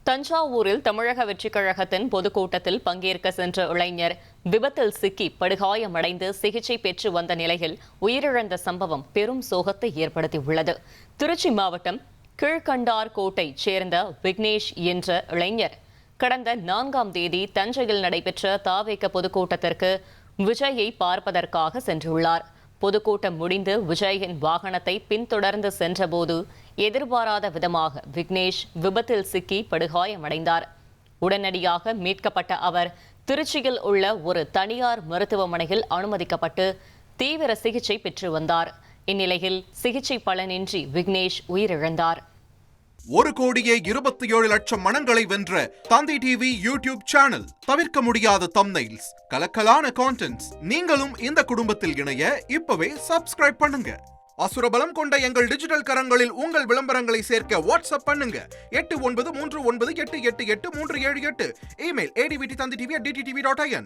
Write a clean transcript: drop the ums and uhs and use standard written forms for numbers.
தஞ்சாவூரில் தமிழக வெற்றிக் கழகத்தின் பொதுக்கூட்டத்தில் பங்கேற்க சென்ற இளைஞர் விபத்தில் சிக்கி படுகாயமடைந்து சிகிச்சை பெற்று வந்த நிலையில் உயிரிழந்த சம்பவம் பெரும் சோகத்தை ஏற்படுத்தியுள்ளது. திருச்சி மாவட்டம் கீழ்கண்டார்கோட்டை சேர்ந்த விக்னேஷ் என்ற இளைஞர் கடந்த 4ஆம் தேதி தஞ்சையில் நடைபெற்ற தாவேக பொதுக்கூட்டத்திற்கு விஜயை பார்ப்பதற்காக சென்றுள்ளார். பொதுக்கூட்டம் முடிந்து விஜயின் வாகனத்தை பின்தொடர்ந்து சென்றபோது எதிர்பாராத விதமாக விக்னேஷ் விபத்தில் சிக்கி படுகாயமடைந்தார். உடனடியாக மீட்கப்பட்ட அவர் திருச்சியில் உள்ள ஒரு தனியார் மருத்துவமனையில் அனுமதிக்கப்பட்டு தீவிர சிகிச்சை பெற்று வந்தார். இந்நிலையில் சிகிச்சை பலனின்றி விக்னேஷ் உயிரிழந்தார். 1,27,00,000 மனங்களை வென்ற தந்தி டிவி யூடியூப் சேனல். தவிர்க்க முடியாத தம்ப்நெயில்ஸ், கலக்கலான கான்டென்ட்ஸ். நீங்களும் இந்த குடும்பத்தில் இணைய இப்பவே சப்ஸ்கிரைப் பண்ணுங்க. அசுரபலம் கொண்ட எங்கள் டிஜிட்டல் கரங்களில் உங்கள் விளம்பரங்களை சேர்க்க வாட்ஸ்அப் பண்ணுங்க. 8939888838. Email advtthanditv@dttv.in.